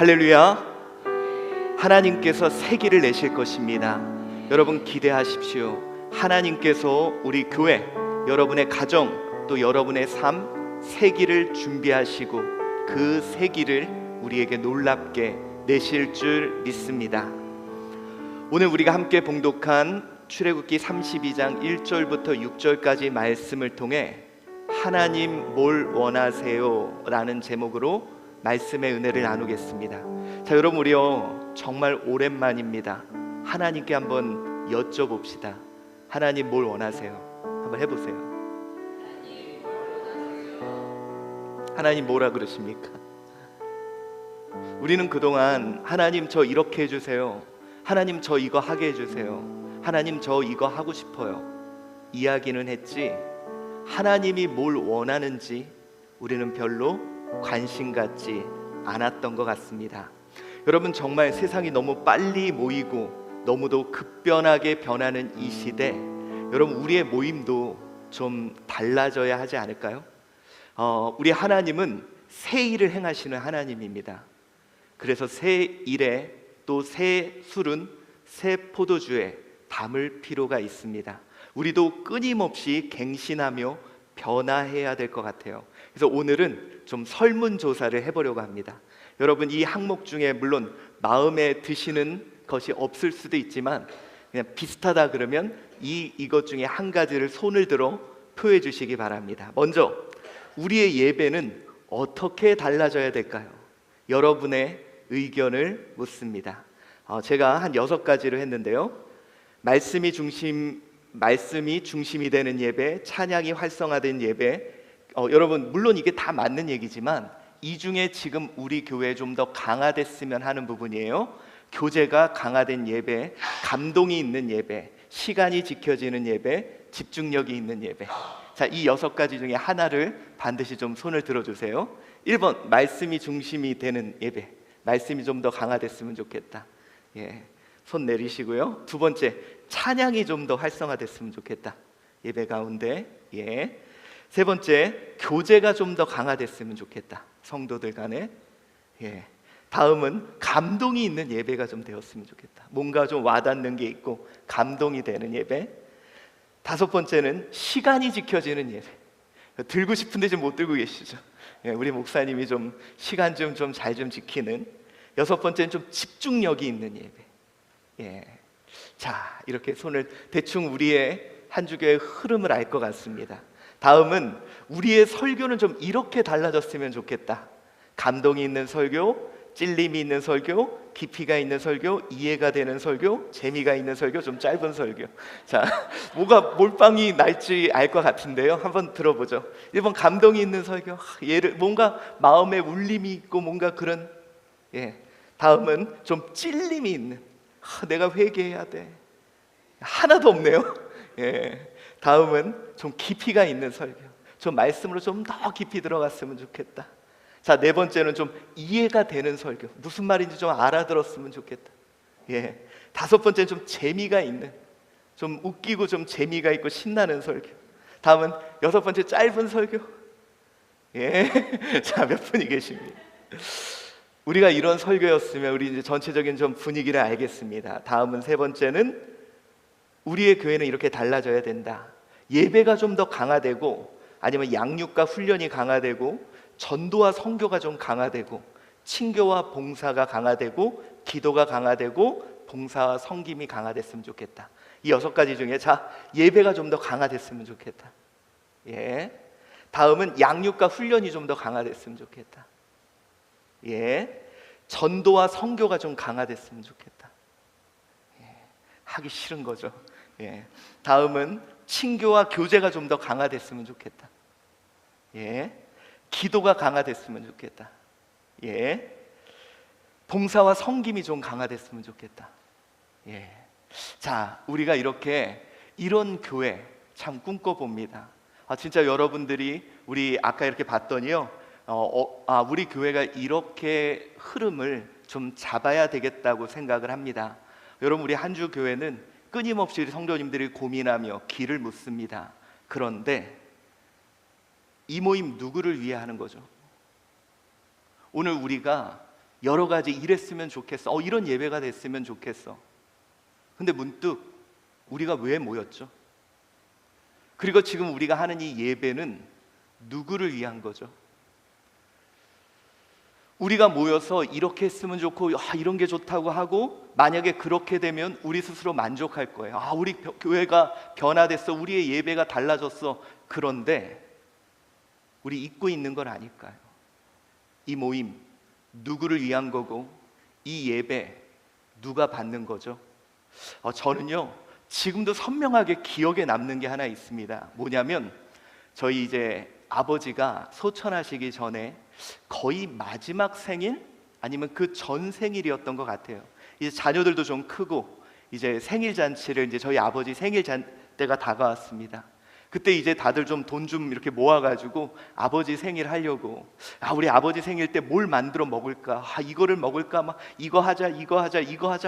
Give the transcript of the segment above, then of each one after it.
할렐루야. 하나님께서 새 길을 내실 것입니다. 여러분 기대하십시오. 하나님께서 우리 교회, 여러분의 가정, 또 여러분의 삶, 새 길을 준비하시고 그 새 길을 우리에게 놀랍게 내실 줄 믿습니다. 오늘 우리가 함께 봉독한 출애굽기 32장 1절부터 6절까지 말씀을 통해 하나님 뭘 원하세요? 라는 제목으로 말씀의 은혜를 나누겠습니다. 자, 여러분 우리요 정말 오랜만입니다. 하나님께 한번 여쭤봅시다. 하나님 뭘 원하세요? 한번 해보세요. 하나님 뭐라 그러십니까? 우리는 그동안 하나님 저 이렇게 해주세요, 하나님 저 이거 하게 해주세요, 하나님 저 이거 하고 싶어요 이야기는 했지, 하나님이 뭘 원하는지 우리는 별로 관심 갖지 않았던 것 같습니다. 여러분 정말 세상이 너무 빨리 모이고 너무도 급변하게 변하는 이 시대, 여러분 우리의 모임도 좀 달라져야 하지 않을까요? 우리 하나님은 새 일을 행하시는 하나님입니다. 그래서 새 일에 또 새 술은 새 포도주에 담을 필요가 있습니다. 우리도 끊임없이 갱신하며 변화해야 될 것 같아요. 그래서 오늘은 좀 설문조사를 해보려고 합니다. 여러분 이 항목 중에 물론 마음에 드시는 것이 없을 수도 있지만 그냥 비슷하다 그러면 이것 중에 한 가지를 손을 들어 표해 주시기 바랍니다. 먼저 우리의 예배는 어떻게 달라져야 될까요? 여러분의 의견을 묻습니다. 제가 한 6가지로 했는데요. 말씀이 중심이 되는 예배, 찬양이 활성화된 예배. 여러분 물론 이게 다 맞는 얘기지만 이 중에 지금 우리 교회에 좀 더 강화됐으면 하는 부분이에요. 교제가 강화된 예배, 감동이 있는 예배, 시간이 지켜지는 예배, 집중력이 있는 예배. 자, 이 6가지 중에 하나를 반드시 좀 손을 들어주세요. 1번 말씀이 중심이 되는 예배, 말씀이 좀 더 강화됐으면 좋겠다. 예, 손 내리시고요. 2번째 찬양이 좀 더 활성화됐으면 좋겠다, 예배 가운데. 예. 3번째 교제가 좀 더 강화됐으면 좋겠다, 성도들 간에. 예. 다음은 감동이 있는 예배가 좀 되었으면 좋겠다, 뭔가 좀 와닿는 게 있고 감동이 되는 예배. 5번째는 시간이 지켜지는 예배. 들고 싶은데 지금 못 들고 계시죠? 예, 우리 목사님이 좀 시간 좀 잘 좀 지키는. 6번째는 좀 집중력이 있는 예배. 예. 자, 이렇게 손을 대충 우리의 한 주교의 흐름을 알 것 같습니다. 다음은 우리의 설교는 좀 이렇게 달라졌으면 좋겠다. 감동이 있는 설교, 찔림이 있는 설교, 깊이가 있는 설교, 이해가 되는 설교, 재미가 있는 설교, 좀 짧은 설교. 자, 뭐가 몰빵이 날지 알 것 같은데요. 한번 들어보죠. 1번 감동이 있는 설교, 뭔가 마음에 울림이 있고 뭔가 그런. 예. 다음은 좀 찔림이 있는, 내가 회개해야 돼, 하나도 없네요. 예. 다음은 좀 깊이가 있는 설교, 좀 말씀으로 좀 더 깊이 들어갔으면 좋겠다. 자, 4번째는 좀 이해가 되는 설교, 무슨 말인지 좀 알아들었으면 좋겠다. 예. 5번째는 좀 재미가 있는, 좀 웃기고 좀 재미가 있고 신나는 설교. 다음은 6번째 짧은 설교. 예. 자, 몇 분이 계십니까? 우리가 이런 설교였으면 우리 이제 전체적인 좀 분위기를 알겠습니다. 다음은 3번째는 우리의 교회는 이렇게 달라져야 된다. 예배가 좀 더 강화되고, 아니면 양육과 훈련이 강화되고, 전도와 선교가 좀 강화되고, 친교와 봉사가 강화되고, 기도가 강화되고, 봉사와 섬김이 강화됐으면 좋겠다. 이 6가지 중에 자, 예배가 좀 더 강화됐으면 좋겠다. 예. 다음은 양육과 훈련이 좀 더 강화됐으면 좋겠다. 예. 전도와 선교가 좀 강화됐으면 좋겠다. 예. 하기 싫은 거죠. 예. 다음은 친교와 교제가 좀 더 강화됐으면 좋겠다. 예. 기도가 강화됐으면 좋겠다. 예. 봉사와 섬김이 좀 강화됐으면 좋겠다. 예. 자, 우리가 이런 교회 참 꿈꿔봅니다. 진짜 여러분들이 우리 아까 이렇게 봤더니요, 우리 교회가 이렇게 흐름을 좀 잡아야 되겠다고 생각을 합니다. 여러분 우리 한주 교회는 끊임없이 우리 성도님들이 고민하며 길을 묻습니다. 그런데 이 모임 누구를 위해 하는 거죠? 오늘 우리가 여러 가지 이랬으면 좋겠어. 이런 예배가 됐으면 좋겠어. 근데 문득 우리가 왜 모였죠? 그리고 지금 우리가 하는 이 예배는 누구를 위한 거죠? 우리가 모여서 이렇게 했으면 좋고 이런 게 좋다고 하고, 만약에 그렇게 되면 우리 스스로 만족할 거예요. 우리 교회가 변화됐어, 우리의 예배가 달라졌어. 그런데 우리 잊고 있는 건 아닐까요? 이 모임 누구를 위한 거고, 이 예배 누가 받는 거죠? 저는요 지금도 선명하게 기억에 남는 게 하나 있습니다. 뭐냐면 저희 이제 아버지가 소천하시기 전에 거의 마지막 생일 아니면 그 전 생일이었던 것 같아요. 이제 자녀들도 좀 크고 이제 생일 잔치를, 이제 저희 아버지 생일 때가 다가왔습니다. 그때 이제 다들 좀 돈 좀 이렇게 모아가지고 아버지 생일 하려고, 우리 아버지 생일 때 뭘 만들어 먹을까, 이거를 먹을까, 막 이거 하자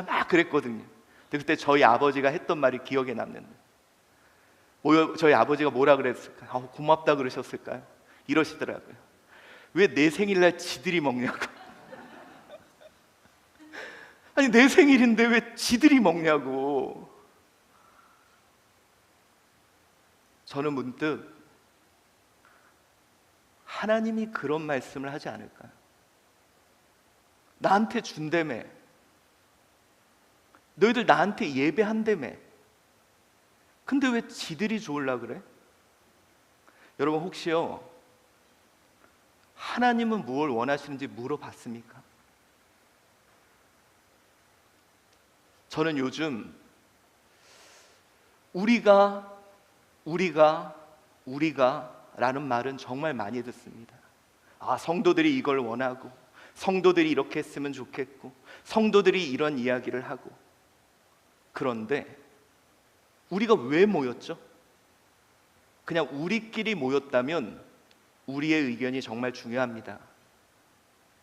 막 그랬거든요. 근데 그때 저희 아버지가 했던 말이 기억에 남는, 저희 아버지가 뭐라 그랬을까요? 고맙다 그러셨을까요? 이러시더라고요. 왜 내 생일날 지들이 먹냐고. 아니 내 생일인데 왜 지들이 먹냐고. 저는 문득 하나님이 그런 말씀을 하지 않을까요? 나한테 준다며, 너희들 나한테 예배한다며, 근데 왜 지들이 좋으려 그래? 여러분 혹시요 하나님은 무엇을 원하시는지 물어봤습니까? 저는 요즘 우리가 라는 말은 정말 많이 듣습니다. 성도들이 이걸 원하고, 성도들이 이렇게 했으면 좋겠고, 성도들이 이런 이야기를 하고. 그런데 우리가 왜 모였죠? 그냥 우리끼리 모였다면 우리의 의견이 정말 중요합니다.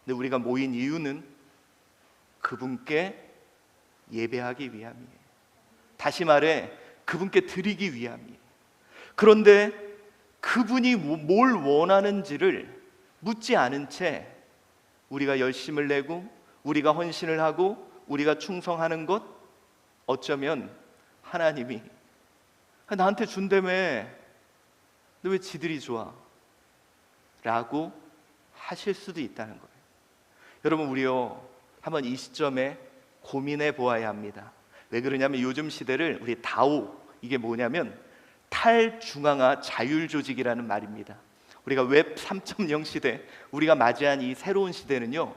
근데 우리가 모인 이유는 그분께 예배하기 위함이에요. 다시 말해 그분께 드리기 위함이에요. 그런데 그분이 뭘 원하는지를 묻지 않은 채 우리가 열심을 내고, 우리가 헌신을 하고, 우리가 충성하는 것, 어쩌면 하나님이 나한테 준다며, 너 왜 지들이 좋아? 라고 하실 수도 있다는 거예요. 여러분 우리요 한번 이 시점에 고민해 보아야 합니다. 왜 그러냐면 요즘 시대를 우리 다오, 이게 뭐냐면 탈중앙화 자율조직이라는 말입니다. 우리가 웹 3.0 시대, 우리가 맞이한 이 새로운 시대는요,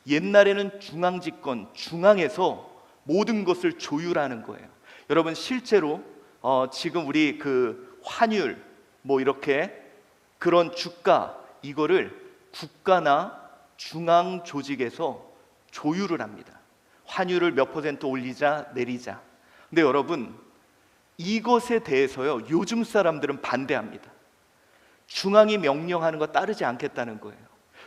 옛날에는 중앙집권, 중앙에서 모든 것을 조율하는 거예요. 여러분 실제로 지금 우리 그 환율, 뭐 이렇게 그런 주가, 이거를 국가나 중앙 조직에서 조율을 합니다. 환율을 몇 % 올리자 내리자. 근데 여러분 이것에 대해서요 요즘 사람들은 반대합니다. 중앙이 명령하는 거 따르지 않겠다는 거예요.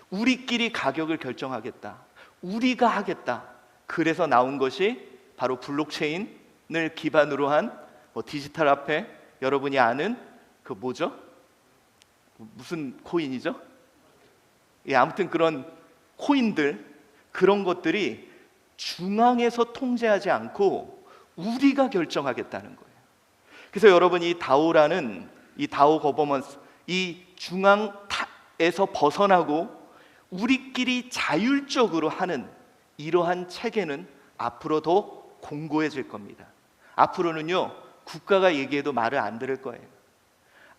우리끼리 가격을 결정하겠다, 우리가 하겠다. 그래서 나온 것이 바로 블록체인을 기반으로 한 디지털 화폐, 여러분이 아는 그 뭐죠? 무슨 코인이죠? 아무튼 그런 코인들, 그런 것들이 중앙에서 통제하지 않고 우리가 결정하겠다는 거예요. 그래서 여러분 이 다오라는, 이 다오 거버먼스, 이 중앙에서 벗어나고 우리끼리 자율적으로 하는 이러한 체계는 앞으로 더 공고해질 겁니다. 앞으로는요 국가가 얘기해도 말을 안 들을 거예요.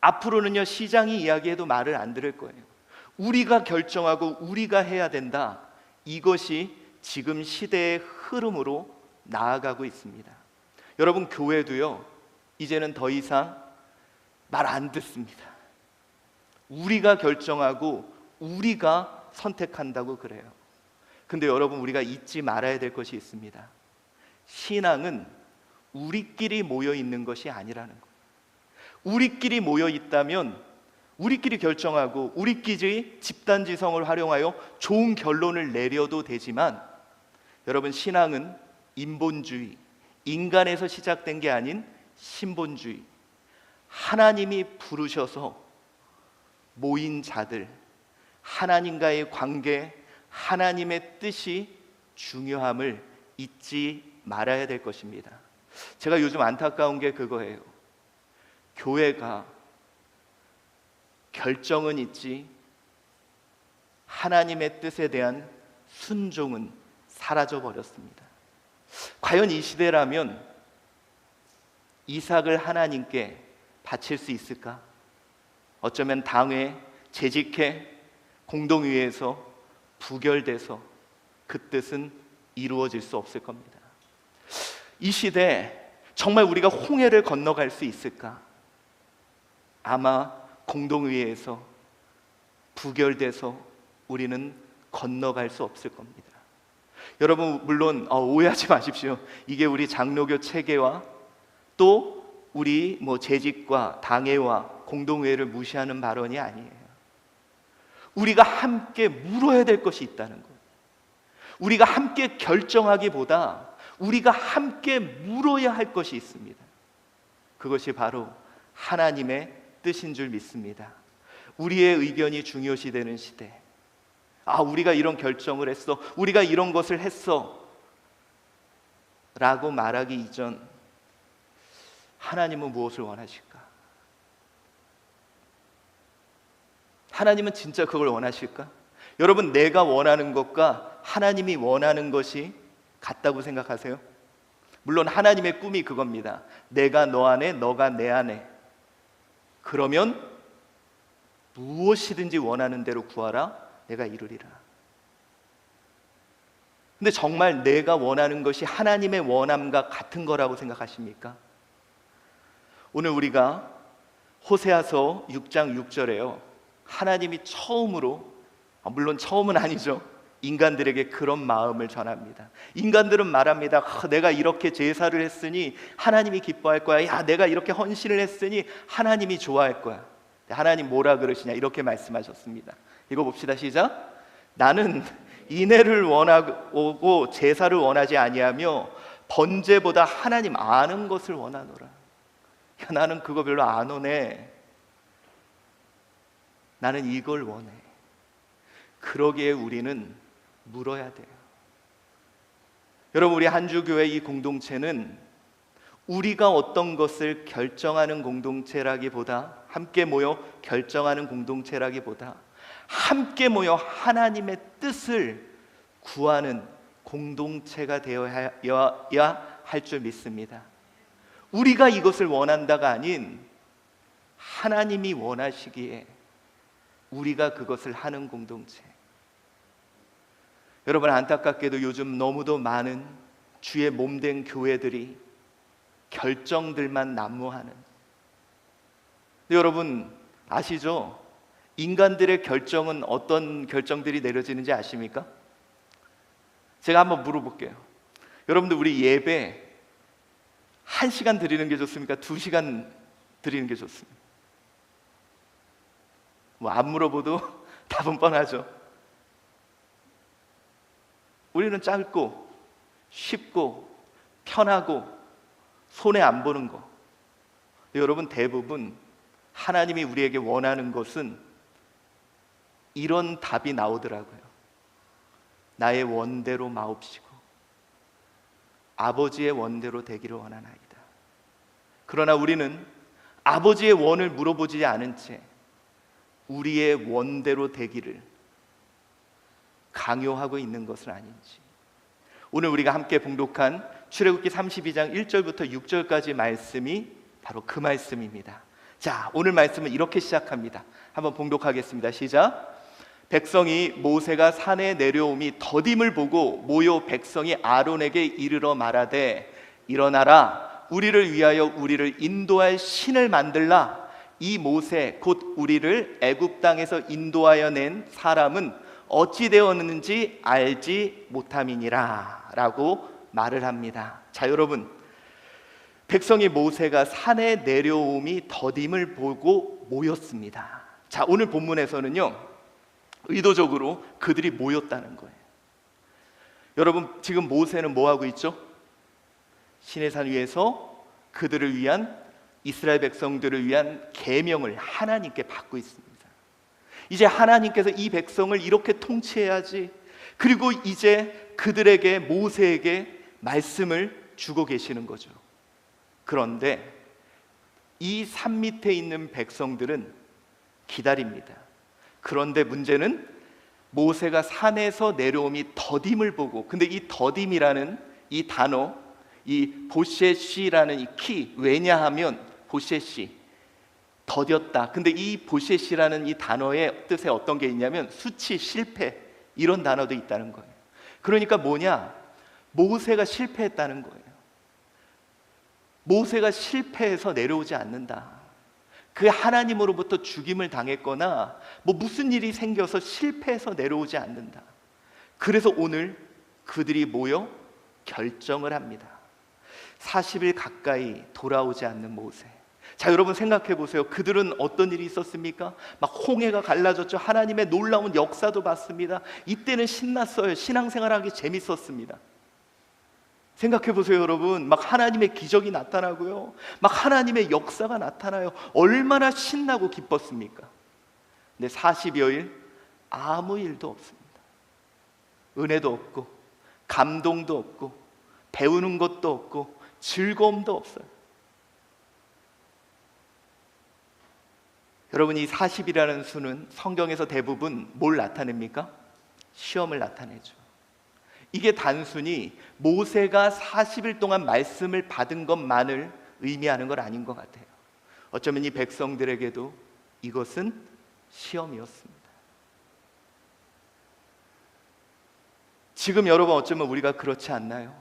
앞으로는요 시장이 이야기해도 말을 안 들을 거예요. 우리가 결정하고 우리가 해야 된다. 이것이 지금 시대의 흐름으로 나아가고 있습니다. 여러분 교회도요 이제는 더 이상 말 안 듣습니다. 우리가 결정하고 우리가 선택한다고 그래요. 근데 여러분 우리가 잊지 말아야 될 것이 있습니다. 신앙은 우리끼리 모여 있는 것이 아니라는 거예요. 우리끼리 모여 있다면 우리끼리 결정하고 우리끼리 집단지성을 활용하여 좋은 결론을 내려도 되지만, 여러분 신앙은 인본주의, 인간에서 시작된 게 아닌 신본주의, 하나님이 부르셔서 모인 자들, 하나님과의 관계, 하나님의 뜻이 중요함을 잊지 말아야 될 것입니다. 제가 요즘 안타까운 게 그거예요. 교회가 결정은 있지 하나님의 뜻에 대한 순종은 사라져 버렸습니다. 과연 이 시대라면 이삭을 하나님께 바칠 수 있을까? 어쩌면 당회, 재직회, 공동위에서 부결돼서 그 뜻은 이루어질 수 없을 겁니다. 이 시대 정말 우리가 홍해를 건너갈 수 있을까? 아마 공동위에서 부결돼서 우리는 건너갈 수 없을 겁니다. 여러분 물론 오해하지 마십시오. 이게 우리 장로교 체계와 또 우리 재직과 당회와 공동회를 무시하는 발언이 아니에요. 우리가 함께 물어야 될 것이 있다는 거예요. 우리가 함께 결정하기보다 우리가 함께 물어야 할 것이 있습니다. 그것이 바로 하나님의 뜻인 줄 믿습니다. 우리의 의견이 중요시 되는 시대. 우리가 이런 결정을 했어, 우리가 이런 것을 했어 라고 말하기 이전 하나님은 무엇을 원하실까? 하나님은 진짜 그걸 원하실까? 여러분, 내가 원하는 것과 하나님이 원하는 것이 같다고 생각하세요? 물론 하나님의 꿈이 그겁니다. 내가 너 안에, 너가 내 안에. 그러면 무엇이든지 원하는 대로 구하라, 내가 이루리라. 근데 정말 내가 원하는 것이 하나님의 원함과 같은 거라고 생각하십니까? 오늘 우리가 호세아서 6장 6절에요 하나님이 처음으로, 물론 처음은 아니죠, 인간들에게 그런 마음을 전합니다. 인간들은 말합니다. 내가 이렇게 제사를 했으니 하나님이 기뻐할 거야. 야, 내가 이렇게 헌신을 했으니 하나님이 좋아할 거야. 하나님 뭐라 그러시냐, 이렇게 말씀하셨습니다. 읽어봅시다. 시작. 나는 인애를 원하고 제사를 원하지 아니하며 번제보다 하나님 아는 것을 원하노라. 야, 나는 그거 별로 안 원해. 나는 이걸 원해. 그러기에 우리는 물어야 돼요. 여러분, 우리 한주교회 이 공동체는 우리가 어떤 것을 결정하는 공동체라기보다, 함께 모여 결정하는 공동체라기보다 함께 모여 하나님의 뜻을 구하는 공동체가 되어야 할 줄 믿습니다. 우리가 이것을 원한다가 아닌 하나님이 원하시기에 우리가 그것을 하는 공동체. 여러분, 안타깝게도 요즘 너무도 많은 주의 몸된 교회들이 결정들만 난무하는, 여러분 아시죠? 인간들의 결정은 어떤 결정들이 내려지는지 아십니까? 제가 한번 물어볼게요. 여러분들, 우리 예배 1시간 드리는 게 좋습니까? 2시간 드리는 게 좋습니까? 안 물어봐도 답은 뻔하죠. 우리는 짧고 쉽고 편하고 손해 안 보는 거. 여러분, 대부분 하나님이 우리에게 원하는 것은 이런 답이 나오더라고요. 나의 원대로 마옵시고 아버지의 원대로 되기를 원하나이다. 그러나 우리는 아버지의 원을 물어보지 않은 채 우리의 원대로 되기를 강요하고 있는 것은 아닌지. 오늘 우리가 함께 봉독한 출애굽기 32장 1절부터 6절까지 말씀이 바로 그 말씀입니다. 자, 오늘 말씀은 이렇게 시작합니다. 한번 봉독하겠습니다. 시작. 백성이 모세가 산에 내려옴이 더딤을 보고 모여 백성이 아론에게 이르러 말하되 일어나라, 우리를 위하여 우리를 인도할 신을 만들라. 이 모세 곧 우리를 애굽 땅에서 인도하여 낸 사람은 어찌 되었는지 알지 못함이니라 라고 말을 합니다. 자, 여러분, 백성이 모세가 산에 내려옴이 더딤을 보고 모였습니다. 자, 오늘 본문에서는요, 의도적으로 그들이 모였다는 거예요. 여러분, 지금 모세는 뭐 하고 있죠? 시내산 위에서 그들을 위한, 이스라엘 백성들을 위한 계명을 하나님께 받고 있습니다. 이제 하나님께서 이 백성을 이렇게 통치해야지, 그리고 이제 그들에게, 모세에게 말씀을 주고 계시는 거죠. 그런데 이 산 밑에 있는 백성들은 기다립니다. 그런데 문제는 모세가 산에서 내려옴이 더딤을 보고, 근데 이 더딤이라는 이 단어, 이 보셋이라는 이 키, 왜냐하면 보셋이 더뎠다. 근데 이 보셋이라는 이 단어의 뜻에 어떤 게 있냐면 수치, 실패, 이런 단어도 있다는 거예요. 그러니까 뭐냐? 모세가 실패했다는 거예요. 모세가 실패해서 내려오지 않는다. 그 하나님으로부터 죽임을 당했거나 뭐 무슨 일이 생겨서 실패해서 내려오지 않는다. 그래서 오늘 그들이 모여 결정을 합니다. 40일 가까이 돌아오지 않는 모세. 자, 여러분 생각해 보세요. 그들은 어떤 일이 있었습니까? 막 홍해가 갈라졌죠. 하나님의 놀라운 역사도 봤습니다. 이때는 신났어요. 신앙생활하기 재밌었습니다. 생각해 보세요, 여러분. 막 하나님의 기적이 나타나고요, 막 하나님의 역사가 나타나요. 얼마나 신나고 기뻤습니까? 근데 40여일 아무 일도 없습니다. 은혜도 없고 감동도 없고 배우는 것도 없고 즐거움도 없어요. 여러분, 이 40이라는 수는 성경에서 대부분 뭘 나타냅니까? 시험을 나타내죠. 이게 단순히 모세가 40일 동안 말씀을 받은 것만을 의미하는 건 아닌 것 같아요. 어쩌면 이 백성들에게도 이것은 시험이었습니다. 지금 여러분 어쩌면 우리가 그렇지 않나요?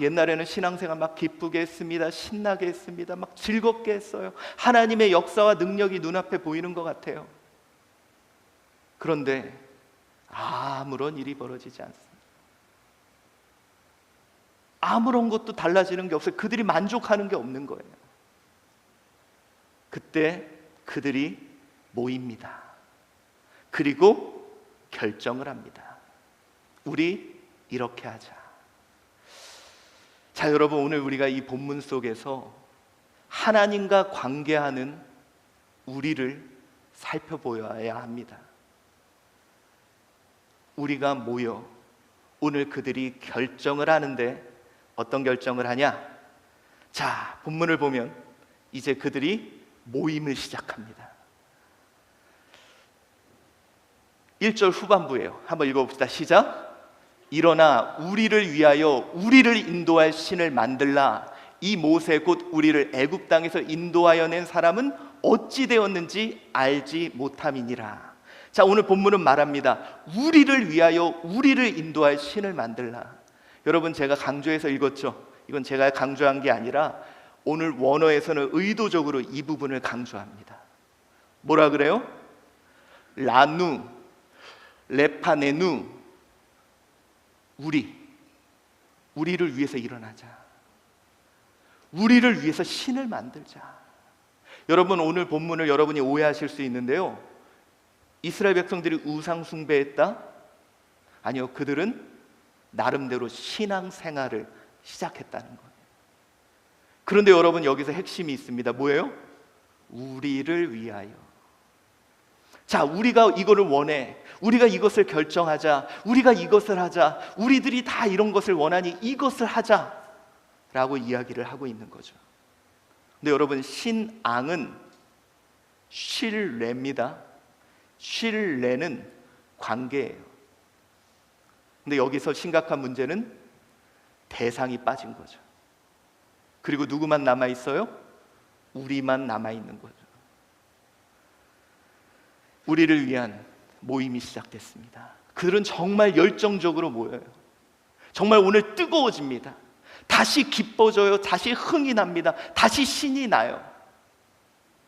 옛날에는 신앙생활 막 기쁘게 했습니다. 신나게 했습니다. 막 즐겁게 했어요. 하나님의 역사와 능력이 눈앞에 보이는 것 같아요. 그런데 아무런 일이 벌어지지 않습니다. 아무런 것도 달라지는 게 없어요. 그들이 만족하는 게 없는 거예요. 그때 그들이 모입니다. 그리고 결정을 합니다. 우리 이렇게 하자. 자, 여러분, 오늘 우리가 이 본문 속에서 하나님과 관계하는 우리를 살펴보아야 합니다. 우리가 모여 오늘 그들이 결정을 하는데 어떤 결정을 하냐? 자, 본문을 보면 이제 그들이 모임을 시작합니다. 1절 후반부예요. 한번 읽어봅시다. 시작. 일어나 우리를 위하여 우리를 인도할 신을 만들라. 이 모세 곧 우리를 애굽 땅에서 인도하여 낸 사람은 어찌 되었는지 알지 못함이니라. 자, 오늘 본문은 말합니다. 우리를 위하여 우리를 인도할 신을 만들라. 여러분, 제가 강조해서 읽었죠. 이건 제가 강조한 게 아니라 오늘 원어에서는 의도적으로 이 부분을 강조합니다. 뭐라 그래요? 라누, 레파네누. 우리를 위해서 일어나자. 우리를 위해서 신을 만들자. 여러분, 오늘 본문을 여러분이 오해하실 수 있는데요, 이스라엘 백성들이 우상 숭배했다? 아니요, 그들은 나름대로 신앙생활을 시작했다는 거예요. 그런데 여러분, 여기서 핵심이 있습니다. 뭐예요? 우리를 위하여. 자, 우리가 이거를 원해. 우리가 이것을 결정하자. 우리가 이것을 하자. 우리들이 다 이런 것을 원하니 이것을 하자 라고 이야기를 하고 있는 거죠. 근데 여러분, 신앙은 신뢰입니다. 신뢰는 관계예요. 근데 여기서 심각한 문제는 대상이 빠진 거죠. 그리고 누구만 남아있어요? 우리만 남아있는 거죠. 우리를 위한 모임이 시작됐습니다. 그들은 정말 열정적으로 모여요. 정말 오늘 뜨거워집니다. 다시 기뻐져요. 다시 흥이 납니다. 다시 신이 나요.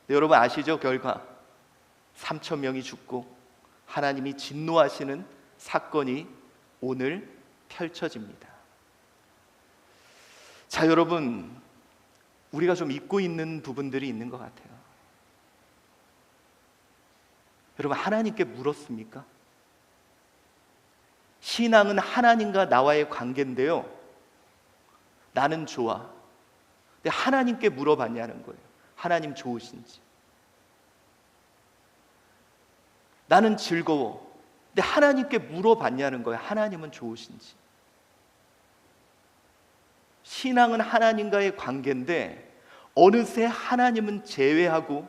여러분 아시죠? 결과 3,000명이 죽고 하나님이 진노하시는 사건이 오늘 펼쳐집니다. 자, 여러분, 우리가 좀 잊고 있는 부분들이 있는 것 같아요. 여러분, 하나님께 물었습니까? 신앙은 하나님과 나와의 관계인데요, 나는 좋아. 근데 하나님께 물어봤냐는 거예요. 하나님 좋으신지. 나는 즐거워. 근데 하나님께 물어봤냐는 거예요. 하나님은 좋으신지. 신앙은 하나님과의 관계인데 어느새 하나님은 제외하고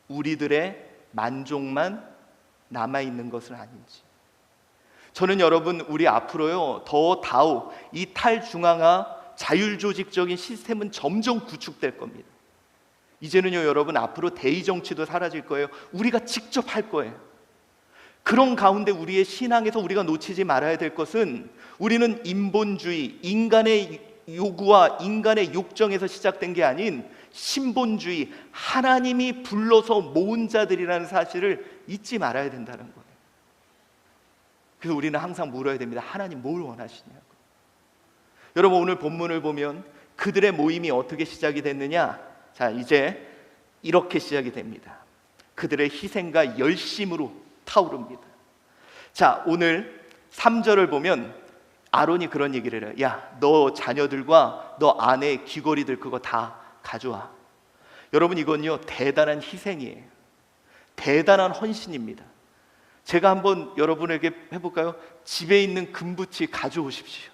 우리들의 만족만 남아있는 것은 아닌지. 저는 여러분, 우리 앞으로요 더 다오 이 탈중앙화 자율조직적인 시스템은 점점 구축될 겁니다. 이제는요 여러분, 앞으로 대의정치도 사라질 거예요. 우리가 직접 할 거예요. 그런 가운데 우리의 신앙에서 우리가 놓치지 말아야 될 것은, 우리는 인본주의, 인간의 요구와 인간의 욕정에서 시작된 게 아닌 신본주의, 하나님이 불러서 모은 자들이라는 사실을 잊지 말아야 된다는 거예요. 그래서 우리는 항상 물어야 됩니다. 하나님 뭘 원하시냐고. 여러분, 오늘 본문을 보면 그들의 모임이 어떻게 시작이 됐느냐? 자, 이제 이렇게 시작이 됩니다. 그들의 희생과 열심으로 타오릅니다. 자, 오늘 3절을 보면 아론이 그런 얘기를 해요. 야, 너 자녀들과 너 아내의 귀걸이들 그거 다 가져와. 여러분, 이건요 대단한 희생이에요. 대단한 헌신입니다. 제가 한번 여러분에게 해볼까요? 집에 있는 금붙이 가져오십시오.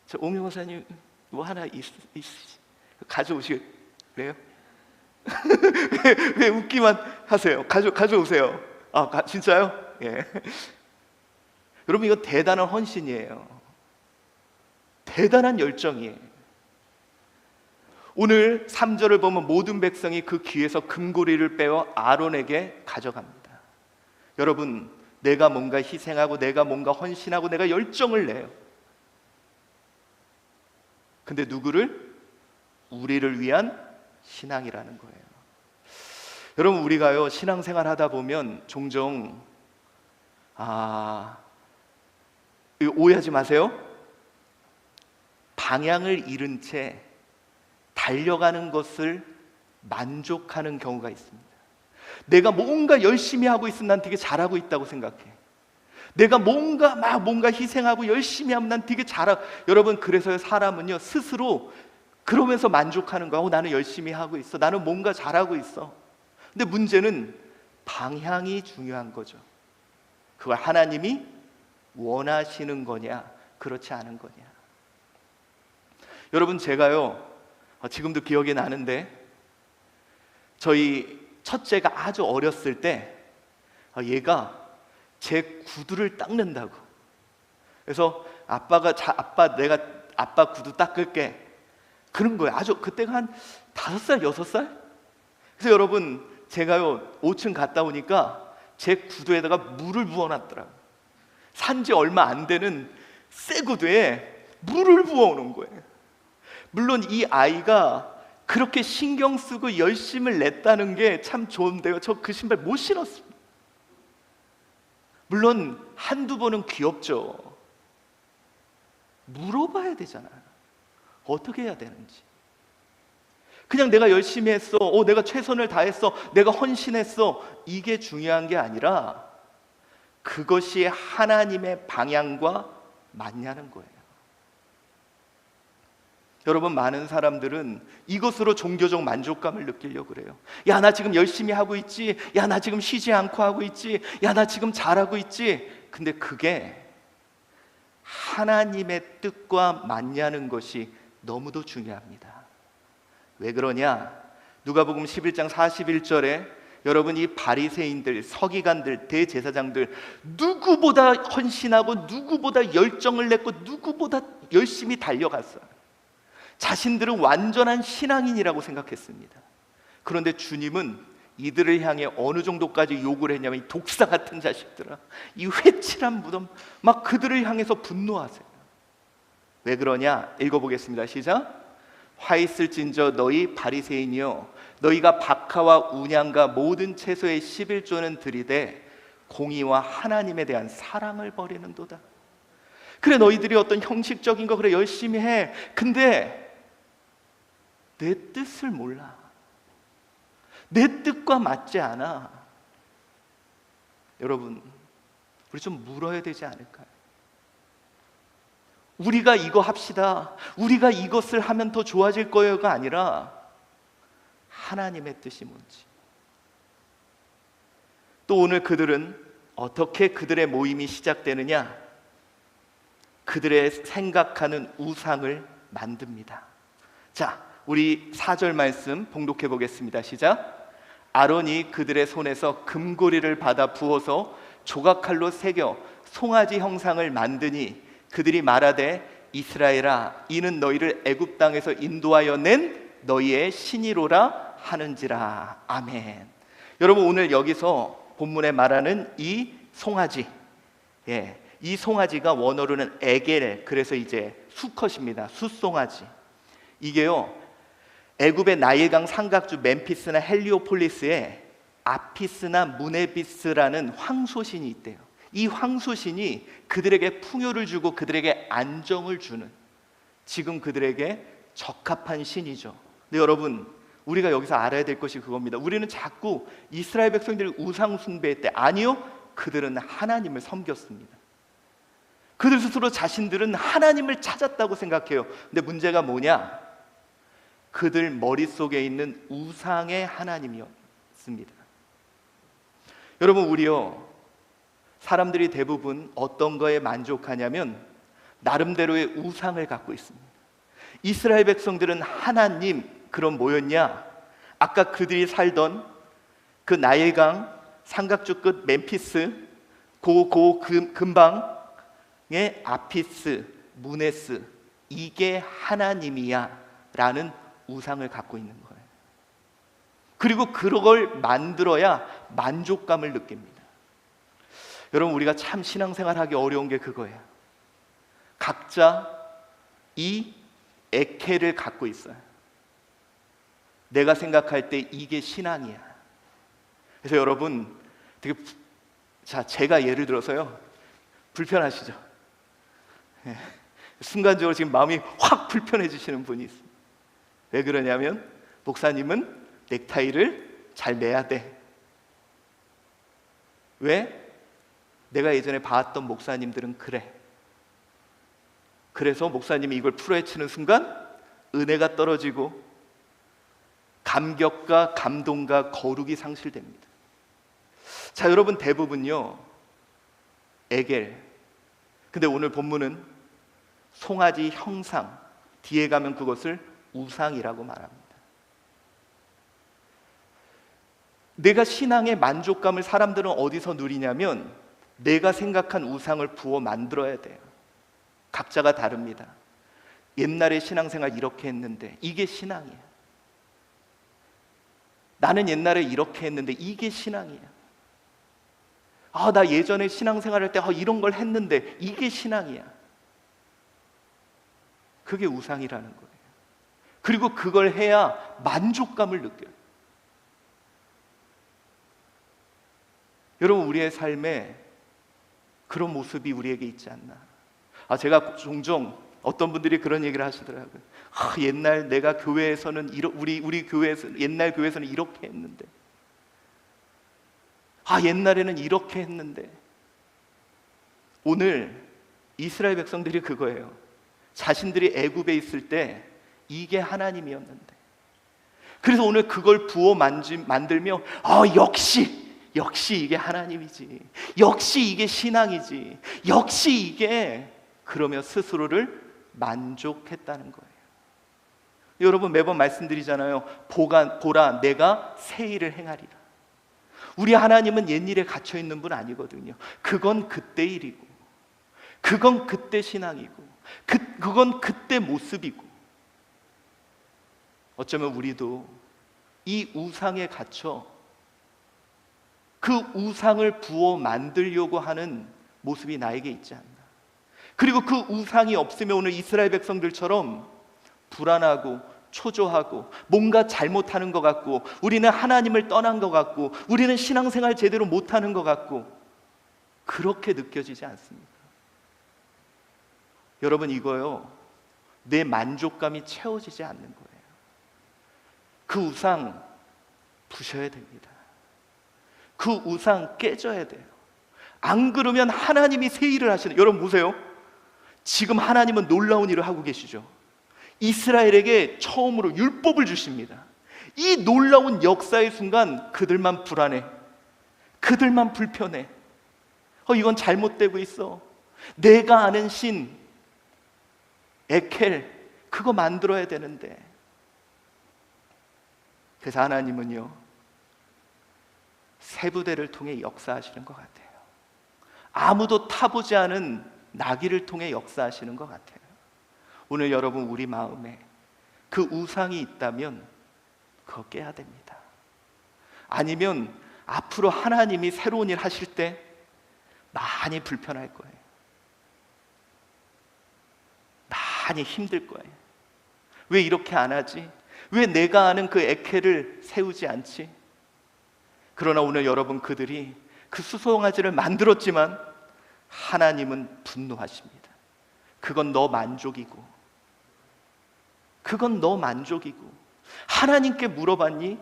저 옹영사님 뭐 하나 있으시 가져오시겠래요? 왜 웃기만 하세요? 가져오세요. 아, 진짜요? 예. 여러분, 이거 대단한 헌신이에요. 대단한 열정이에요. 오늘 3절을 보면 모든 백성이 그 귀에서 금고리를 빼어 아론에게 가져갑니다. 여러분, 내가 뭔가 희생하고 내가 뭔가 헌신하고 내가 열정을 내요. 근데 누구를? 우리를 위한 신앙이라는 거예요. 여러분, 우리가요 신앙생활 하다 보면 종종 오해하지 마세요. 방향을 잃은 채 달려가는 것을 만족하는 경우가 있습니다. 내가 뭔가 열심히 하고 있으면 난 되게 잘하고 있다고 생각해. 내가 뭔가 희생하고 열심히 하면 난 되게 잘하고. 여러분, 그래서 사람은요 스스로 그러면서 만족하는 거야. 나는 열심히 하고 있어. 나는 뭔가 잘하고 있어. 근데 문제는 방향이 중요한 거죠. 그걸 하나님이 원하시는 거냐, 그렇지 않은 거냐. 여러분, 제가요 지금도 기억이 나는데, 저희 첫째가 아주 어렸을 때 얘가 제 구두를 닦는다고. 그래서 내가 아빠 구두 닦을게, 그런 거예요. 아주 그때가 한 5살, 6살? 그래서 여러분, 제가요 5층 갔다 오니까 제 구두에다가 물을 부어놨더라고요. 산지 얼마 안 되는 새 구두에 물을 부어오는 거예요. 물론 이 아이가 그렇게 신경 쓰고 열심을 냈다는 게 참 좋은데요, 저 그 신발 못 신었습니다. 물론 한두 번은 귀엽죠. 물어봐야 되잖아요. 어떻게 해야 되는지. 그냥 내가 열심히 했어, 내가 최선을 다했어, 내가 헌신했어, 이게 중요한 게 아니라 그것이 하나님의 방향과 맞냐는 거예요. 여러분, 많은 사람들은 이것으로 종교적 만족감을 느끼려고 그래요. 야, 나 지금 열심히 하고 있지. 야, 나 지금 쉬지 않고 하고 있지. 야, 나 지금 잘하고 있지. 근데 그게 하나님의 뜻과 맞냐는 것이 너무도 중요합니다. 왜 그러냐? 누가복음 11장 41절에 여러분, 이 바리새인들, 서기관들, 대제사장들 누구보다 헌신하고 누구보다 열정을 냈고 누구보다 열심히 달려갔어요. 자신들은 완전한 신앙인이라고 생각했습니다. 그런데 주님은 이들을 향해 어느 정도까지 욕을 했냐면, 이 독사 같은 자식들아, 이 회칠한 무덤, 막 그들을 향해서 분노하세요. 왜 그러냐? 읽어보겠습니다. 시작. 화 있을진저 너희 바리새인이여, 너희가 박하와 운양과 모든 채소의 11조는 들이되 공의와 하나님에 대한 사랑을 버리는도다. 그래, 너희들이 어떤 형식적인 거 그래 열심히 해. 근데 내 뜻을 몰라. 내 뜻과 맞지 않아. 여러분, 우리 좀 물어야 되지 않을까요? 우리가 이거 합시다, 우리가 이것을 하면 더 좋아질 거예요가 아니라 하나님의 뜻이 뭔지. 또 오늘 그들은 어떻게 그들의 모임이 시작되느냐? 그들의 생각하는 우상을 만듭니다. 자, 우리 4절 말씀 봉독해 보겠습니다. 시작. 아론이 그들의 손에서 금고리를 받아 부어서 조각칼로 새겨 송아지 형상을 만드니 그들이 말하되 이스라엘아, 이는 너희를 애굽 땅에서 인도하여 낸 너희의 신이로라 하는지라. 아멘. 여러분, 오늘 여기서 본문에 말하는 이 송아지, 이 송아지가 원어로는 에겔, 그래서 이제 수컷입니다. 숫송아지. 이게요, 애굽의 나일강 삼각주 멤피스나 헬리오폴리스에 아피스나 무네비스라는 황소신이 있대요. 이 황소신이 그들에게 풍요를 주고 그들에게 안정을 주는, 지금 그들에게 적합한 신이죠. 근데 여러분, 우리가 여기서 알아야 될 것이 그겁니다. 우리는 자꾸 이스라엘 백성들이 우상 숭배했대. 아니요, 그들은 하나님을 섬겼습니다. 그들 스스로 자신들은 하나님을 찾았다고 생각해요. 근데 문제가 뭐냐? 그들 머릿속에 있는 우상의 하나님이었습니다. 여러분, 우리요, 사람들이 대부분 어떤 거에 만족하냐면 나름대로의 우상을 갖고 있습니다. 이스라엘 백성들은 하나님, 그럼 뭐였냐? 아까 그들이 살던 그 나일강 삼각주 끝 멤피스, 근방의 아피스, 무네스, 이게 하나님이야 라는 우상을 갖고 있는 거예요. 그리고 그걸 만들어야 만족감을 느낍니다. 여러분, 우리가 참 신앙생활하기 어려운 게 그거예요. 각자 이 에케를 갖고 있어요. 내가 생각할 때 이게 신앙이야. 그래서 여러분, 제가 예를 들어서요, 불편하시죠? 순간적으로 지금 마음이 확 불편해지시는 분이 있어요. 왜 그러냐면 목사님은 넥타이를 잘 매야 돼. 왜? 내가 예전에 봤던 목사님들은 그래. 그래서 목사님이 이걸 풀어헤치는 순간 은혜가 떨어지고 감격과 감동과 거룩이 상실됩니다. 자, 여러분, 대부분요 에겔, 근데 오늘 본문은 송아지 형상, 뒤에 가면 그것을 우상이라고 말합니다. 내가 신앙의 만족감을 사람들은 어디서 누리냐면 내가 생각한 우상을 부어 만들어야 돼요. 각자가 다릅니다. 옛날에 신앙생활 이렇게 했는데 이게 신앙이야. 나는 옛날에 이렇게 했는데 이게 신앙이야. 나 예전에 신앙생활할 때 이런 걸 했는데 이게 신앙이야. 그게 우상이라는 거예요. 그리고 그걸 해야 만족감을 느껴요. 여러분, 우리의 삶에 그런 모습이 우리에게 있지 않나. 제가 종종 어떤 분들이 그런 얘기를 하시더라고요. 옛날 내가 교회에서는 우리 교회에서 옛날 교회에서는 이렇게 했는데, 옛날에는 이렇게 했는데. 오늘 이스라엘 백성들이 그거예요. 자신들이 애굽에 있을 때 이게 하나님이었는데, 그래서 오늘 그걸 부어 만들며 역시 이게 하나님이지, 역시 이게 신앙이지, 역시 이게, 그러며 스스로를 만족했다는 거예요. 여러분, 매번 말씀드리잖아요. 보라, 내가 새 일을 행하리라. 우리 하나님은 옛일에 갇혀있는 분 아니거든요. 그건 그때 일이고, 그건 그때 신앙이고, 그건 그때 모습이고. 어쩌면 우리도 이 우상에 갇혀 그 우상을 부어 만들려고 하는 모습이 나에게 있지 않나. 그리고 그 우상이 없으면 오늘 이스라엘 백성들처럼 불안하고 초조하고 뭔가 잘못하는 것 같고, 우리는 하나님을 떠난 것 같고, 우리는 신앙생활 제대로 못하는 것 같고, 그렇게 느껴지지 않습니까? 여러분, 이거요, 내 만족감이 채워지지 않는 거예요. 그 우상 부셔야 됩니다. 그 우상 깨져야 돼요. 안 그러면 하나님이 새 일을 하시는, 여러분 보세요. 지금 하나님은 놀라운 일을 하고 계시죠. 이스라엘에게 처음으로 율법을 주십니다. 이 놀라운 역사의 순간 그들만 불안해, 그들만 불편해. 이건 잘못되고 있어. 내가 아는 신 에켈 그거 만들어야 되는데. 그래서 하나님은요 세부대를 통해 역사하시는 것 같아요. 아무도 타보지 않은 나귀를 통해 역사하시는 것 같아요. 오늘 여러분 우리 마음에 그 우상이 있다면 그거 깨야 됩니다. 아니면 앞으로 하나님이 새로운 일 하실 때 많이 불편할 거예요. 많이 힘들 거예요. 왜 이렇게 안 하지? 왜 내가 아는 그 에케를 세우지 않지? 그러나 오늘 여러분 그들이 그 수송아지를 만들었지만 하나님은 분노하십니다. 그건 너 만족이고, 그건 너 만족이고, 하나님께 물어봤니?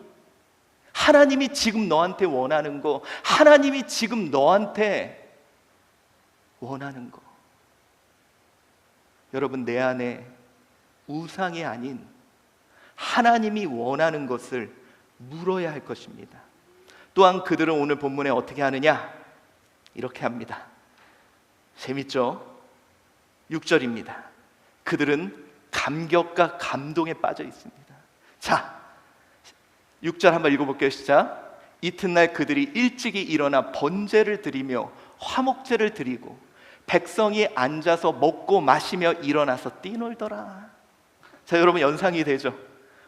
하나님이 지금 너한테 원하는 거, 하나님이 지금 너한테 원하는 거. 여러분 내 안에 우상이 아닌 하나님이 원하는 것을 물어야 할 것입니다. 또한 그들은 오늘 본문에 어떻게 하느냐? 이렇게 합니다. 재밌죠? 6절입니다. 그들은 감격과 감동에 빠져 있습니다. 자, 6절 한번 읽어볼게요. 시작. 이튿날 그들이 일찍이 일어나 번제를 드리며 화목제를 드리고 백성이 앉아서 먹고 마시며 일어나서 뛰놀더라. 자, 여러분 연상이 되죠?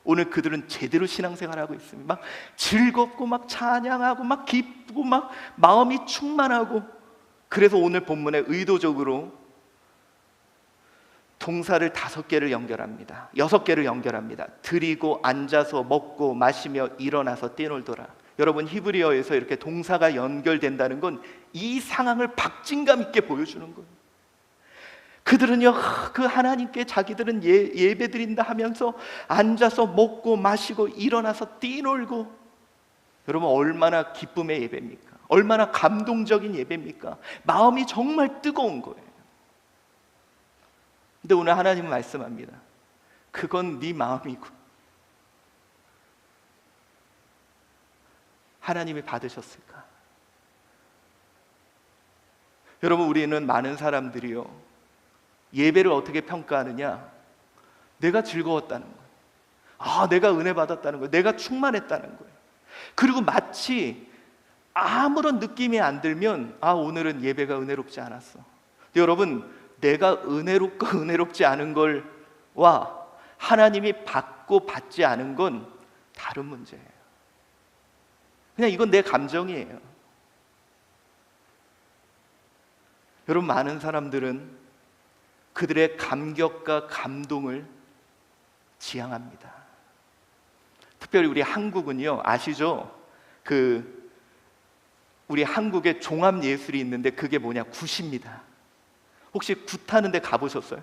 오늘 그들은 제대로 신앙생활하고 있습니다. 막 즐겁고 막 찬양하고 막 기쁘고 막 마음이 충만하고. 그래서 오늘 본문에 의도적으로 동사를 5개를 연결합니다. 6개를 연결합니다. 드리고 앉아서 먹고 마시며 일어나서 뛰놀더라. 여러분 히브리어에서 이렇게 동사가 연결된다는 건 이 상황을 박진감 있게 보여주는 거예요. 그들은요 그 하나님께 자기들은 예배드린다 하면서 앉아서 먹고 마시고 일어나서 뛰놀고. 여러분 얼마나 기쁨의 예배입니까? 얼마나 감동적인 예배입니까? 마음이 정말 뜨거운 거예요. 근데 오늘 하나님은 말씀합니다. 그건 네 마음이고 하나님이 받으셨을까? 여러분 우리는 많은 사람들이요 예배를 어떻게 평가하느냐? 내가 즐거웠다는 거예요. 내가 은혜 받았다는 거예요. 내가 충만했다는 거예요. 그리고 마치 아무런 느낌이 안 들면 오늘은 예배가 은혜롭지 않았어. 근데 여러분 내가 은혜롭고 은혜롭지 않은 걸와 하나님이 받고 받지 않은 건 다른 문제예요. 그냥 이건 내 감정이에요. 여러분 많은 사람들은 그들의 감격과 감동을 지향합니다. 특별히 우리 한국은요 아시죠? 우리 한국에 종합 예술이 있는데 그게 뭐냐? 굿입니다. 혹시 굿하는 데 가보셨어요?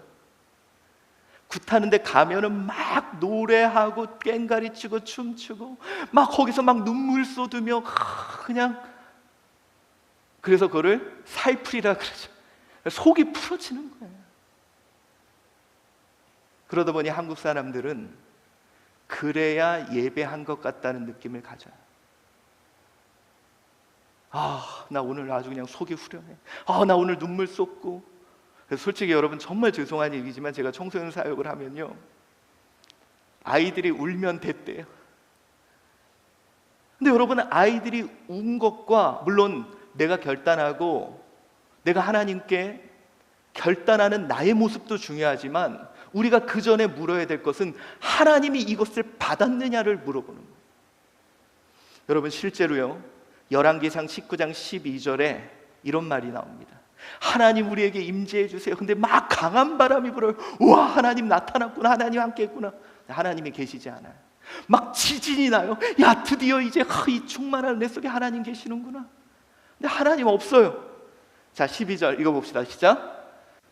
굿하는 데 가면은 막 노래하고 꽹가리 치고 춤추고 막 거기서 막 눈물 쏟으며 그냥, 그래서 그거를 살풀이라 그러죠. 속이 풀어지는 거예요. 그러다 보니 한국 사람들은 그래야 예배한 것 같다는 느낌을 가져요. 나 오늘 아주 그냥 속이 후련해. 나 오늘 눈물 쏟고. 그래서 솔직히 여러분 정말 죄송한 얘기지만 제가 청소년 사역을 하면요 아이들이 울면 됐대요. 근데 여러분 아이들이 운 것과 물론 내가 결단하고 내가 하나님께 결단하는 나의 모습도 중요하지만 우리가 그 전에 물어야 될 것은 하나님이 이것을 받았느냐를 물어보는 거예요. 여러분 실제로요 열왕기상 19장 12절에 이런 말이 나옵니다. 하나님 우리에게 임재해 주세요. 근데 막 강한 바람이 불어요. 우와 하나님 나타났구나. 하나님 함께 했구나. 하나님이 계시지 않아요. 막 지진이 나요. 야 드디어 이제 이 충만한 내 속에 하나님 계시는구나. 근데 하나님 없어요. 자 12절 읽어봅시다. 시작.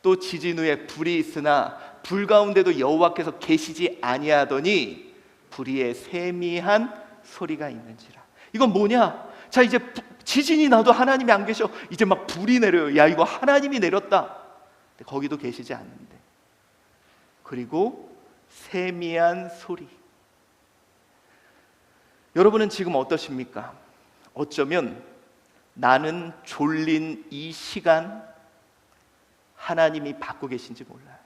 또 지진 후에 불이 있으나 불 가운데도 여호와께서 계시지 아니하더니 불의의 세미한 소리가 있는지라. 이건 뭐냐? 자 이제 지진이 나도 하나님이 안 계셔. 이제 막 불이 내려요. 야 이거 하나님이 내렸다. 근데 거기도 계시지 않는데. 그리고 세미한 소리. 여러분은 지금 어떠십니까? 어쩌면 나는 졸린 이 시간 하나님이 받고 계신지 몰라요.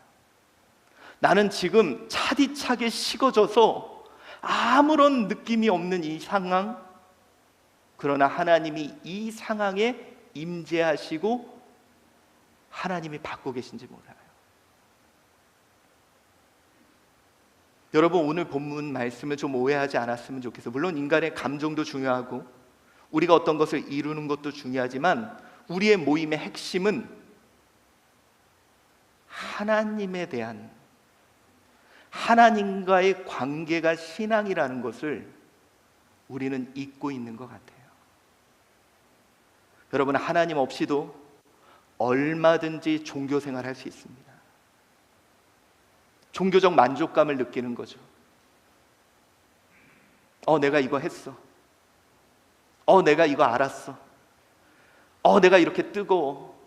나는 지금 차디차게 식어져서 아무런 느낌이 없는 이 상황, 그러나 하나님이 이 상황에 임재하시고 하나님이 받고 계신지 몰라요. 여러분, 오늘 본문 말씀을 좀 오해하지 않았으면 좋겠어요. 물론 인간의 감정도 중요하고 우리가 어떤 것을 이루는 것도 중요하지만 우리의 모임의 핵심은 하나님에 대한, 하나님과의 관계가 신앙이라는 것을 우리는 잊고 있는 것 같아요. 여러분, 하나님 없이도 얼마든지 종교 생활할 수 있습니다. 종교적 만족감을 느끼는 거죠. 내가 이거 했어. 내가 이거 알았어. 내가 이렇게 뜨거워.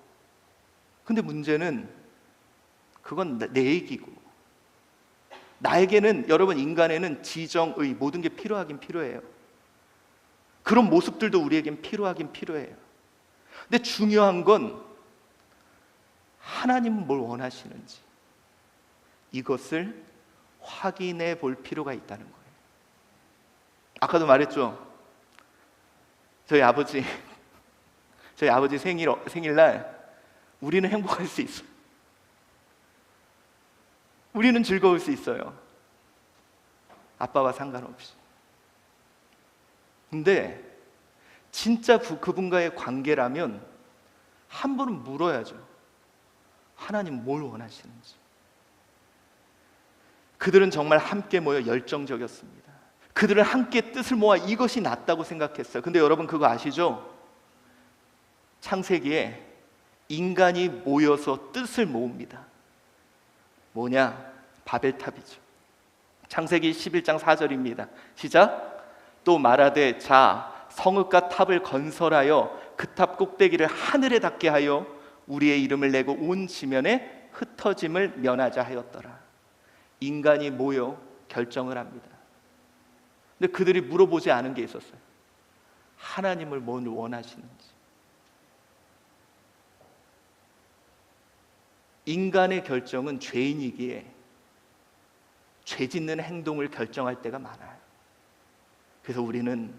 근데 문제는 그건 내 얘기고, 나에게는, 여러분, 인간에는 지정의 모든 게 필요하긴 필요해요. 그런 모습들도 우리에겐 필요하긴 필요해요. 근데 중요한 건 하나님은 뭘 원하시는지 이것을 확인해 볼 필요가 있다는 거예요. 아까도 말했죠. 저희 아버지 생일날 우리는 행복할 수 있어요. 우리는 즐거울 수 있어요. 아빠와 상관없이. 근데 진짜 그분과의 관계라면 한 번은 물어야죠. 하나님 뭘 원하시는지. 그들은 정말 함께 모여 열정적이었습니다. 그들은 함께 뜻을 모아 이것이 낫다고 생각했어요. 근데 여러분, 그거 아시죠? 창세기에 인간이 모여서 뜻을 모읍니다. 뭐냐? 바벨탑이죠. 창세기 11장 4절입니다. 시작. 또 말하되 자, 성읍과 탑을 건설하여 그 탑 꼭대기를 하늘에 닿게 하여 우리의 이름을 내고 온 지면에 흩어짐을 면하자 하였더라. 인간이 모여 결정을 합니다. 근데 그들이 물어보지 않은 게 있었어요. 하나님을 뭘 원하시는지. 인간의 결정은 죄인이기에 죄 짓는 행동을 결정할 때가 많아요. 그래서 우리는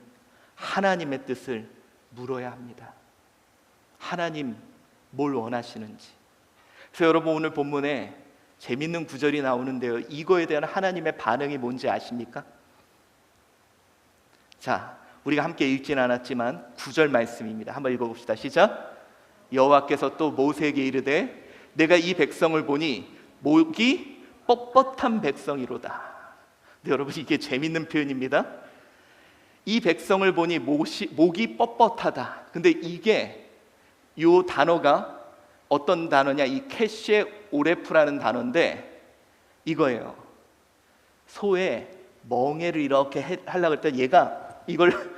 하나님의 뜻을 물어야 합니다. 하나님 뭘 원하시는지. 그래서 여러분, 오늘 본문에 재밌는 구절이 나오는데요, 이거에 대한 하나님의 반응이 뭔지 아십니까? 자, 우리가 함께 읽진 않았지만 9절 말씀입니다. 한번 읽어봅시다. 시작. 여호와께서 또 모세에게 이르되 내가 이 백성을 보니 목이 뻣뻣한 백성이로다. 근데 여러분, 이게 재밌는 표현입니다. 이 백성을 보니 목이 뻣뻣하다. 근데 이게, 이 단어가 어떤 단어냐, 이 캐시에 오레프라는 단어인데 이거예요. 소의 멍에를 이렇게 하려고 했더니 얘가 이걸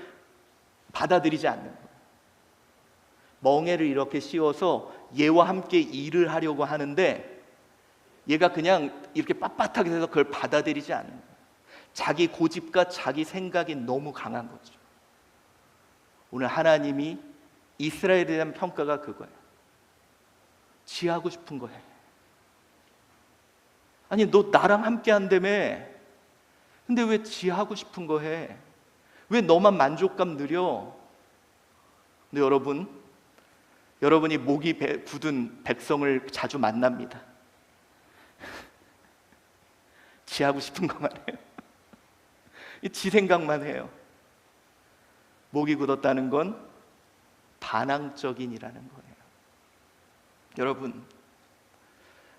받아들이지 않는 거예요. 멍에를 이렇게 씌워서 얘와 함께 일을 하려고 하는데 얘가 그냥 이렇게 빳빳하게 돼서 그걸 받아들이지 않는 거예요. 자기 고집과 자기 생각이 너무 강한 거죠. 오늘 하나님이 이스라엘에 대한 평가가 그거예요. 지하고 싶은 거 해. 아니, 너 나랑 함께 한다며. 근데 왜 지하고 싶은 거 해? 왜 너만 만족감 누려? 근데 여러분이 목이 굳은 백성을 자주 만납니다. 지하고 싶은 것만 해요. 지 생각만 해요. 목이 굳었다는 건 반항적인이라는 거예요. 여러분,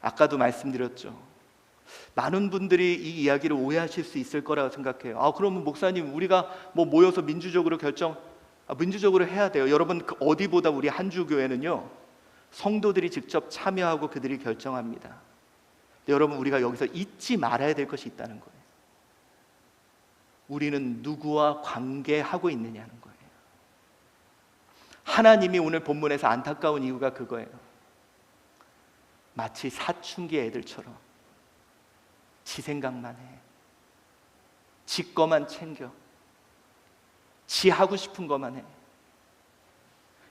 아까도 말씀드렸죠. 많은 분들이 이 이야기를 오해하실 수 있을 거라고 생각해요. 그러면 목사님, 우리가 모여서 민주적으로 민주적으로 해야 돼요. 여러분, 어디보다 우리 한주교회는요, 성도들이 직접 참여하고 그들이 결정합니다. 여러분, 우리가 여기서 잊지 말아야 될 것이 있다는 거예요. 우리는 누구와 관계하고 있느냐는 거예요. 하나님이 오늘 본문에서 안타까운 이유가 그거예요. 마치 사춘기 애들처럼 지 생각만 해. 지 거만 챙겨. 지 하고 싶은 것만 해.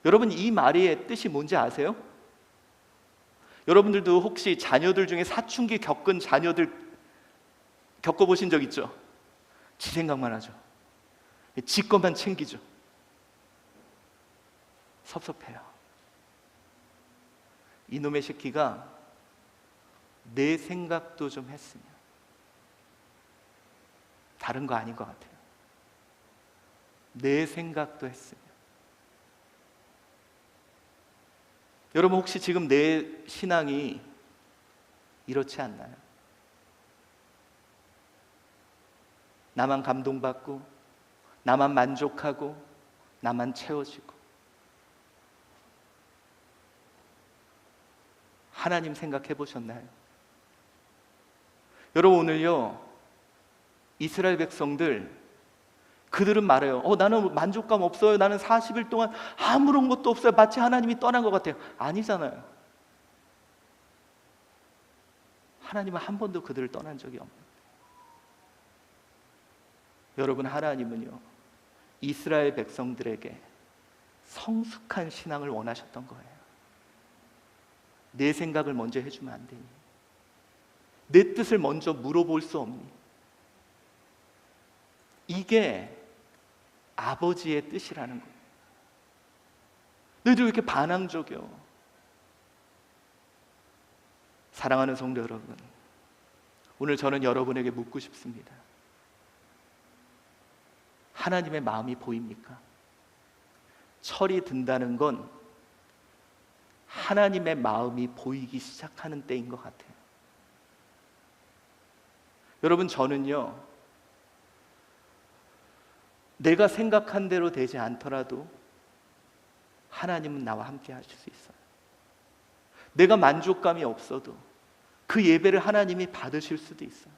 여러분, 이 말의 뜻이 뭔지 아세요? 여러분들도 혹시 자녀들 중에 사춘기 겪은 자녀들 겪어보신 적 있죠? 지 생각만 하죠. 지 것만 챙기죠. 섭섭해요. 이놈의 새끼가 내 생각도 좀 했으면. 다른 거 아닌 것 같아요. 내 생각도 했으면. 여러분, 혹시 지금 내 신앙이 이렇지 않나요? 나만 감동받고, 나만 만족하고, 나만 채워지고. 하나님 생각해 보셨나요? 여러분, 오늘요, 이스라엘 백성들, 그들은 말해요. 나는 만족감 없어요. 나는 40일 동안 아무런 것도 없어요. 마치 하나님이 떠난 것 같아요. 아니잖아요. 하나님은 한 번도 그들을 떠난 적이 없는. 여러분, 하나님은요, 이스라엘 백성들에게 성숙한 신앙을 원하셨던 거예요. 내 생각을 먼저 해주면 안 되니? 내 뜻을 먼저 물어볼 수 없니? 이게 아버지의 뜻이라는 거예요. 너희들 왜 이렇게 반항적이요? 사랑하는 성도 여러분, 오늘 저는 여러분에게 묻고 싶습니다. 하나님의 마음이 보입니까? 철이 든다는 건 하나님의 마음이 보이기 시작하는 때인 것 같아요. 여러분, 저는요, 내가 생각한 대로 되지 않더라도 하나님은 나와 함께 하실 수 있어요. 내가 만족감이 없어도 그 예배를 하나님이 받으실 수도 있어요.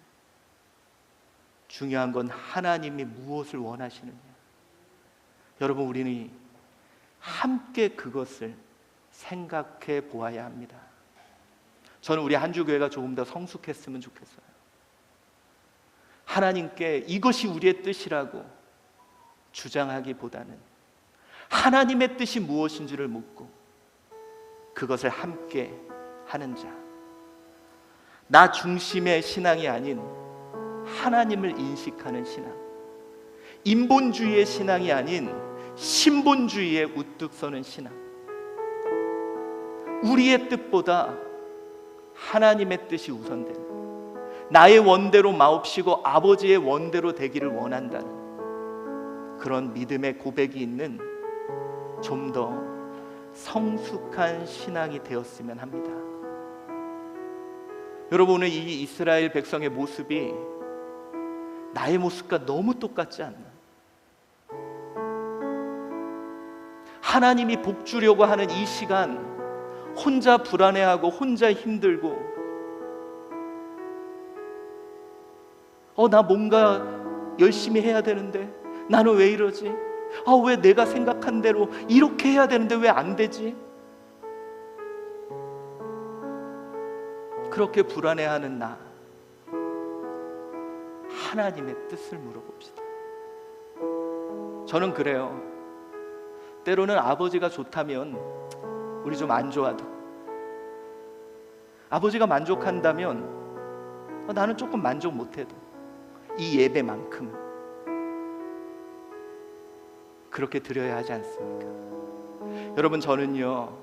중요한 건 하나님이 무엇을 원하시느냐. 여러분, 우리는 함께 그것을 생각해 보아야 합니다. 저는 우리 한주교회가 조금 더 성숙했으면 좋겠어요. 하나님께 이것이 우리의 뜻이라고 주장하기보다는 하나님의 뜻이 무엇인지를 묻고 그것을 함께 하는 자, 나 중심의 신앙이 아닌 하나님을 인식하는 신앙, 인본주의의 신앙이 아닌 신본주의에 우뚝 서는 신앙, 우리의 뜻보다 하나님의 뜻이 우선되는, 나의 원대로 마옵시고 아버지의 원대로 되기를 원한다는 그런 믿음의 고백이 있는 좀 더 성숙한 신앙이 되었으면 합니다. 여러분, 오늘 이 이스라엘 백성의 모습이 나의 모습과 너무 똑같지 않나? 하나님이 복 주려고 하는 이 시간, 혼자 불안해하고 혼자 힘들고, 나 뭔가 열심히 해야 되는데 나는 왜 이러지? 왜 내가 생각한 대로 이렇게 해야 되는데 왜 안 되지? 그렇게 불안해하는 나, 하나님의 뜻을 물어봅시다. 저는 그래요. 때로는 아버지가 좋다면 우리 좀 안 좋아도, 아버지가 만족한다면 나는 조금 만족 못해도 이 예배만큼 그렇게 드려야 하지 않습니까? 여러분, 저는요,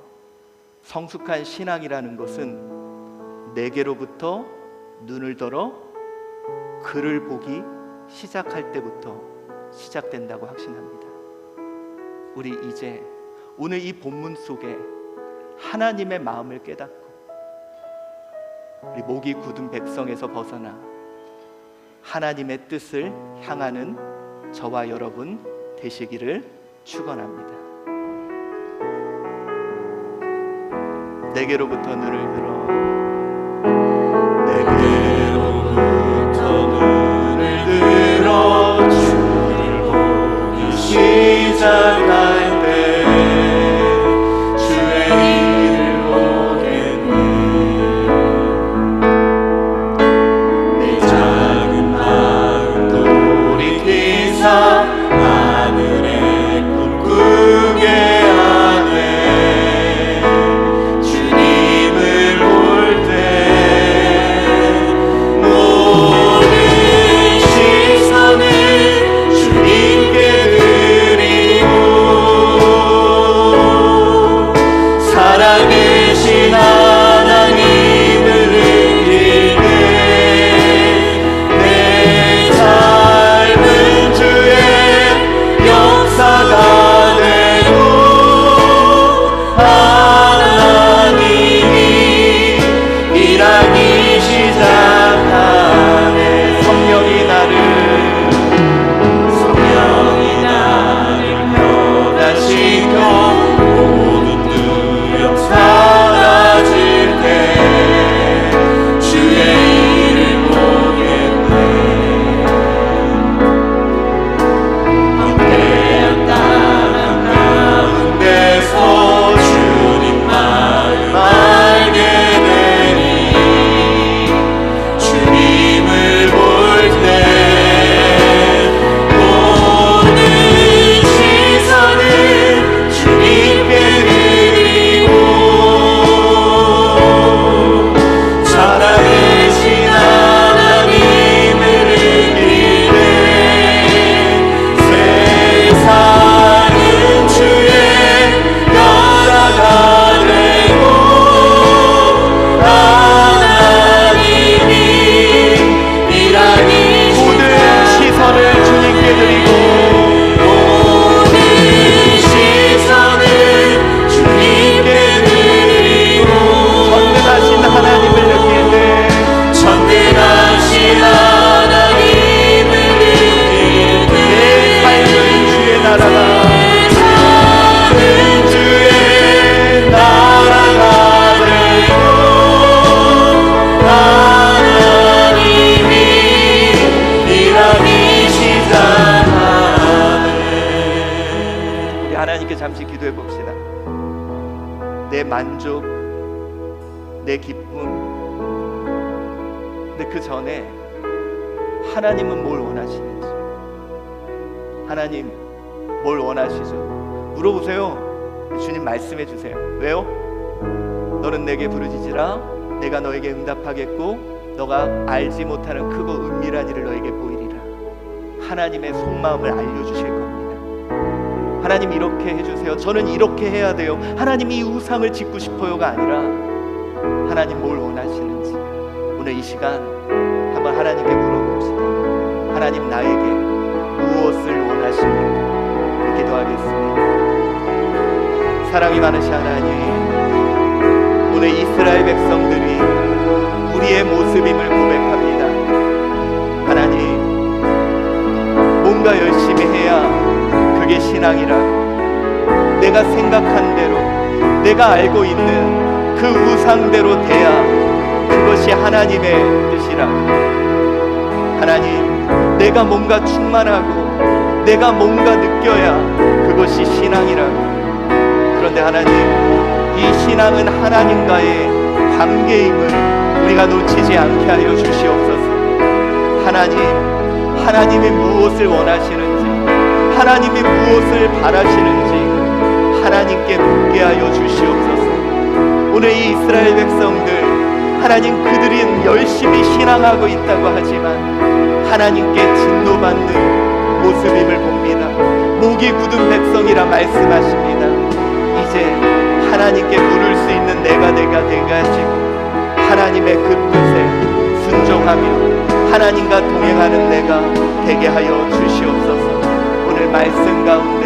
성숙한 신앙이라는 것은 내게로부터 눈을 들어 그를 보기 시작할 때부터 시작된다고 확신합니다. 우리 이제 오늘 이 본문 속에 하나님의 마음을 깨닫고 우리 목이 굳은 백성에서 벗어나 하나님의 뜻을 향하는 저와 여러분 되시기를 축원합니다. 내게로부터 눈을 들어, 내게로부터 눈을 들어 주를 보기 시작할 때 주의 일을 보겠네. 내 작은 마음 돌이키사 하늘의 꿈꾸게 하네. 잠시 기도해 봅시다. 내 만족, 내 기쁨. 근데 그 전에 하나님은 뭘 원하시는지, 하나님 뭘 원하시죠? 물어보세요. 주님 말씀해 주세요. 왜요? 너는 내게 부르짖으라 내가 너에게 응답하겠고 너가 알지 못하는 크고 은밀한 일을 너에게 보이리라. 하나님의 속마음을 알려주실 겁니다. 하나님 이렇게 해주세요. 저는 이렇게 해야 돼요. 하나님 이 우상을 짓고 싶어요가 아니라 하나님 뭘 원하시는지 오늘 이 시간 한번 하나님께 물어봅시다. 하나님 나에게 무엇을 원하십니까? 기도하겠습니다. 사랑이 많으신 하나님, 오늘 이스라엘 백성들이 우리의 모습임을 고백합니다. 하나님, 뭔가 열심히 해야 그게 신앙이라, 내가 생각한 대로, 내가 알고 있는 그 우상대로 돼야 그것이 하나님의 뜻이라. 하나님, 내가 뭔가 충만하고 내가 뭔가 느껴야 그것이 신앙이라. 그런데 하나님, 이 신앙은 하나님과의 관계임을 우리가 놓치지 않게 하여 주시옵소서. 하나님, 하나님이 무엇을 원하시는지, 하나님이 무엇을 바라시는지 하나님께 묻게 하여 주시옵소서. 오늘 이 이스라엘 백성들, 하나님 그들이 열심히 신앙하고 있다고 하지만 하나님께 진노받는 모습임을 봅니다. 목이 굳은 백성이라 말씀하십니다. 이제 하나님께 물을 수 있는 내가 돼가지고 하나님의 그 뜻에 순종하며 하나님과 동행하는 내가 되게 하여 주시옵소서. 오늘 말씀 가운데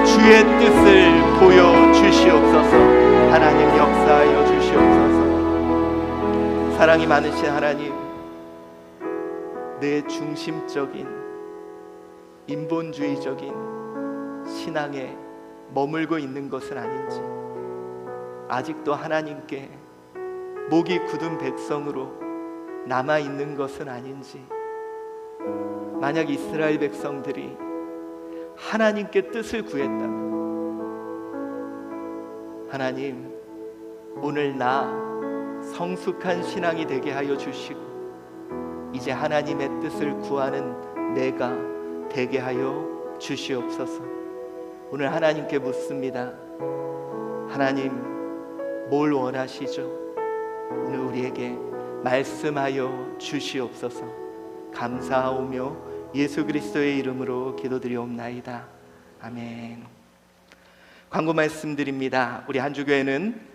주의 뜻을 보여주시옵소서. 하나님 역사하여 주시옵소서. 사랑이 많으신 하나님, 내 중심적인 인본주의적인 신앙에 머물고 있는 것은 아닌지, 아직도 하나님께 목이 굳은 백성으로 남아있는 것은 아닌지, 만약 이스라엘 백성들이 하나님께 뜻을 구했다면 하나님, 오늘 나 성숙한 신앙이 되게 하여 주시고 이제 하나님의 뜻을 구하는 내가 되게 하여 주시옵소서. 오늘 하나님께 묻습니다. 하나님, 뭘 원하시죠? 오늘 우리에게 말씀하여 주시옵소서. 감사하오며 예수 그리스도의 이름으로 기도드리옵나이다. 아멘. 광고 말씀드립니다. 우리 한주교회는